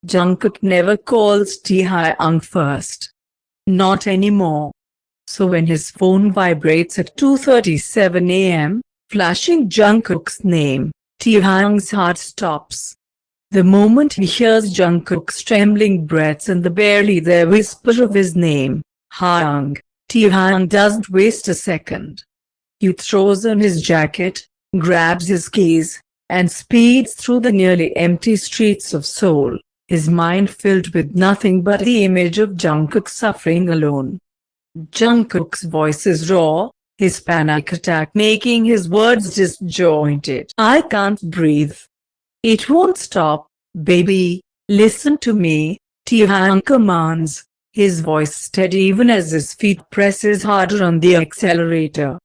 Jungkook never calls Taehyung first. Not anymore. So when his phone vibrates at 2:37 a.m., flashing Jungkook's name, Taehyung's heart stops. The moment he hears Jungkook's trembling breaths and the barely there whisper of his name, Hyung, Taehyung doesn't waste a second. He throws on his jacket, grabs his keys, and speeds through the nearly empty streets of Seoul, his mind filled with nothing but the image of Jungkook suffering alone. Jungkook's voice is raw, his panic attack making his words disjointed. I can't breathe. It won't stop, baby, listen to me, Taehyung commands, his voice steady even as his feet presses harder on the accelerator.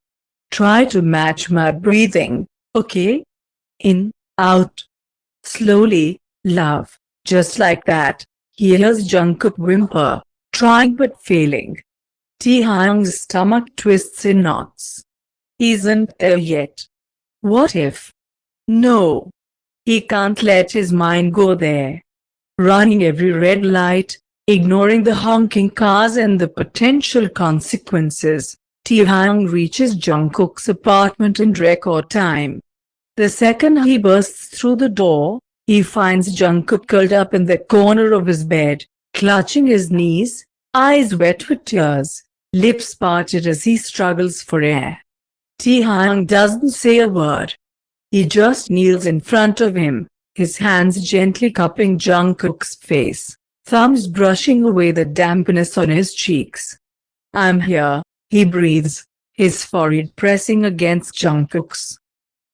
Try to match my breathing, okay? In, out. Slowly, love, just like that, he hears Jungkook whimper, trying but failing. Taehyung's stomach twists in knots. He isn't there yet. What if? No. He can't let his mind go there. Running every red light, ignoring the honking cars and the potential consequences, Taehyung reaches Jungkook's apartment in record time. The second he bursts through the door, he finds Jungkook curled up in the corner of his bed, clutching his knees, eyes wet with tears, lips parted as he struggles for air. Taehyung doesn't say a word. He just kneels in front of him, his hands gently cupping Jungkook's face, thumbs brushing away the dampness on his cheeks. I'm here, he breathes, his forehead pressing against Jungkook's.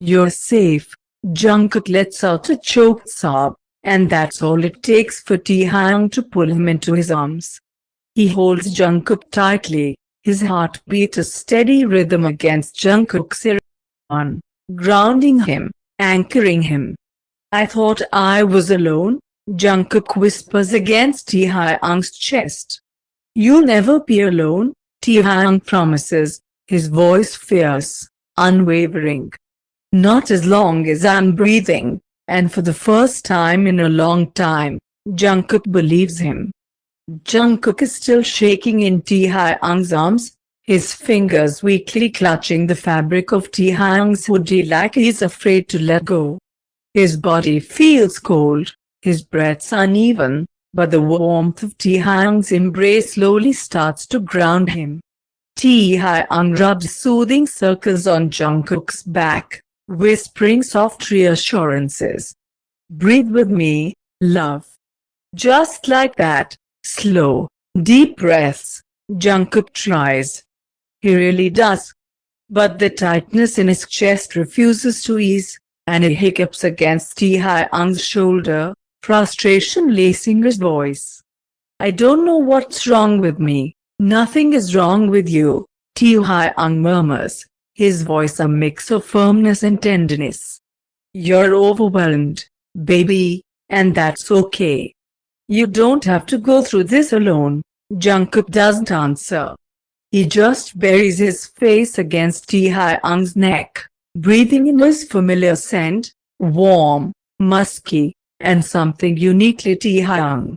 You're safe, Jungkook lets out a choked sob, and that's all it takes for Taehyung to pull him into his arms. He holds Jungkook tightly, his heartbeat a steady rhythm against Jungkook's ear, grounding him, anchoring him. I thought I was alone, Jungkook whispers against Taehyung's chest. You'll never be alone, Taehyung promises, his voice fierce, unwavering. Not as long as I'm breathing, and for the first time in a long time, Jungkook believes him. Jungkook is still shaking in Taehyung's arms, his fingers weakly clutching the fabric of Taehyung's hoodie like he's afraid to let go. His body feels cold, his breath's uneven, but the warmth of Taehyung's embrace slowly starts to ground him. Taehyung rubs soothing circles on Jungkook's back, whispering soft reassurances. Breathe with me, love. Just like that, slow, deep breaths, Jungkook tries. He really does. But the tightness in his chest refuses to ease, and he hiccups against Taehyung's shoulder, frustration lacing his voice. I don't know what's wrong with me. Nothing is wrong with you, Taehyung murmurs, his voice a mix of firmness and tenderness. You're overwhelmed, baby, and that's okay. You don't have to go through this alone. Jungkook doesn't answer. He just buries his face against Taehyung's neck, breathing in his familiar scent, warm, musky, and something uniquely Taehyung.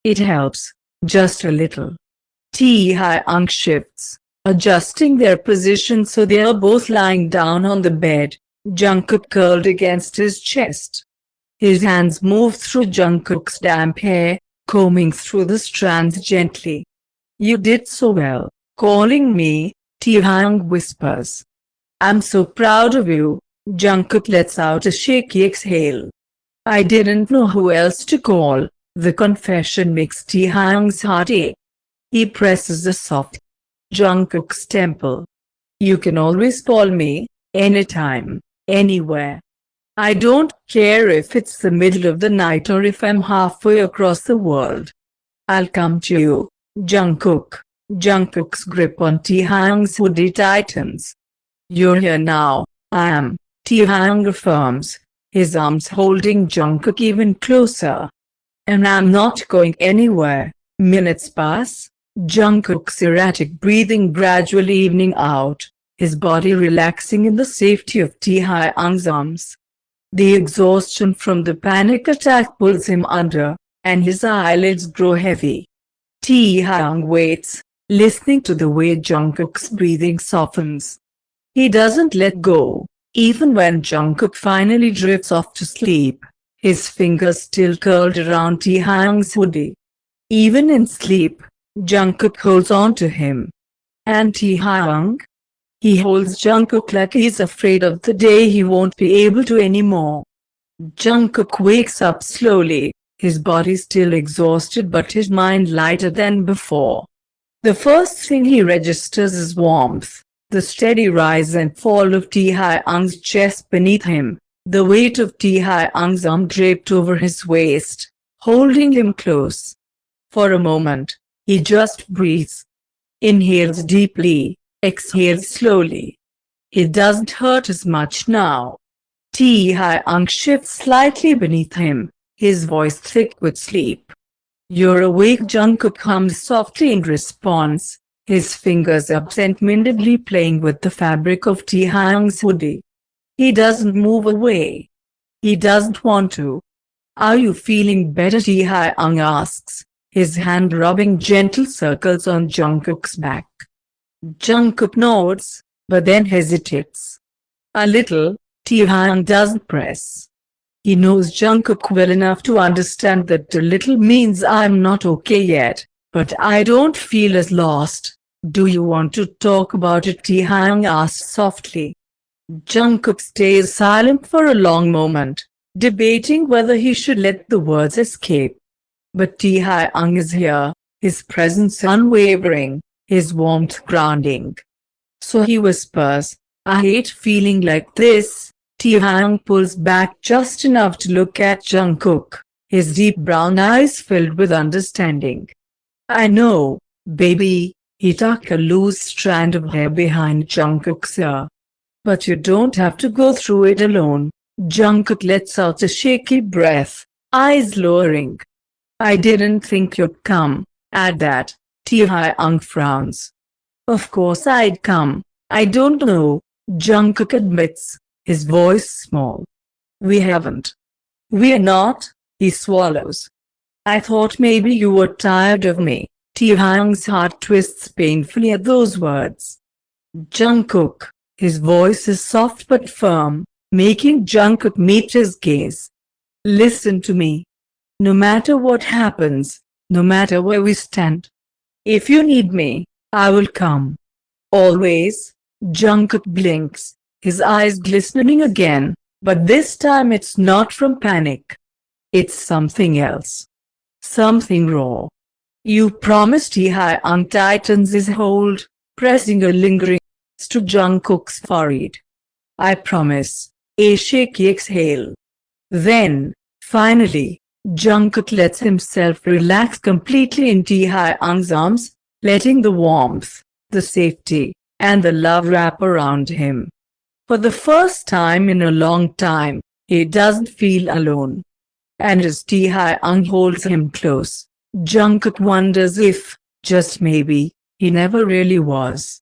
It helps, just a little. Taehyung shifts, adjusting their position so they are both lying down on the bed, Jungkook curled against his chest. His hands move through Jungkook's damp hair, combing through the strands gently. You did so well, calling me, Taehyung whispers. I'm so proud of you, Jungkook lets out a shaky exhale. I didn't know who else to call, the confession makes Taehyung's heart ache. He presses a soft Jungkook's temple. You can always call me, anytime, anywhere. I don't care if it's the middle of the night or if I'm halfway across the world. I'll come to you, Jungkook. Jungkook's grip on Taehyung's hoodie tightens. You're here now, I am, Taehyung affirms, his arms holding Jungkook even closer. And I'm not going anywhere. Minutes pass, Jungkook's erratic breathing gradually evening out, his body relaxing in the safety of Taehyung's arms. The exhaustion from the panic attack pulls him under, and his eyelids grow heavy. Taehyung waits, listening to the way Jungkook's breathing softens. He doesn't let go, even when Jungkook finally drifts off to sleep, his fingers still curled around Taehyung's hoodie. Even in sleep, Jungkook holds on to him. And Taehyung? He holds Jungkook like he's afraid of the day he won't be able to anymore. Jungkook wakes up slowly, his body still exhausted but his mind lighter than before. The first thing he registers is warmth, the steady rise and fall of Taehyung's chest beneath him, the weight of Taehyung's arm draped over his waist, holding him close. For a moment, he just breathes. Inhales deeply, exhales slowly. It doesn't hurt as much now. Taehyung shifts slightly beneath him, his voice thick with sleep. "You're awake," Jungkook hums softly in response, his fingers absent-mindedly playing with the fabric of Taehyung's hoodie. He doesn't move away. He doesn't want to. "Are you feeling better?" Taehyung asks, his hand rubbing gentle circles on Jungkook's back. Jungkook nods, but then hesitates. A little. Taehyung doesn't press. He knows Jungkook well enough to understand that a little means "I'm not okay yet, but I don't feel as lost." "Do you want to talk about it?" Taehyung asks softly. Jungkook stays silent for a long moment, debating whether he should let the words escape. But Taehyung is here, his presence unwavering, his warmth grounding. So he whispers, "I hate feeling like this." Taehyung pulls back just enough to look at Jungkook, his deep brown eyes filled with understanding. "I know, baby." He tucks a loose strand of hair behind Jungkook's ear. "But you don't have to go through it alone." Jungkook lets out a shaky breath, eyes lowering. "I didn't think you'd come." At that, Taehyung frowns. "Of course I'd come. I don't know," Jungkook admits, his voice small. "We haven't." "We're not?" He swallows. "I thought maybe you were tired of me." Taehyung's heart twists painfully at those words. "Jungkook." His voice is soft but firm, making Jungkook meet his gaze. "Listen to me. No matter what happens, no matter where we stand, if you need me, I will come. Always." Jungkook blinks, his eyes glistening again, but this time it's not from panic. It's something else. Something raw. "You promised." Taehyung tightens his hold, pressing a lingering kiss to Jungkook's forehead. "I promise." A shaky exhale. Then, finally, Jungkook lets himself relax completely in Taehyung's arms, letting the warmth, the safety, and the love wrap around him. For the first time in a long time, he doesn't feel alone. And as Taehyung holds him close, Jungkook wonders if, just maybe, he never really was.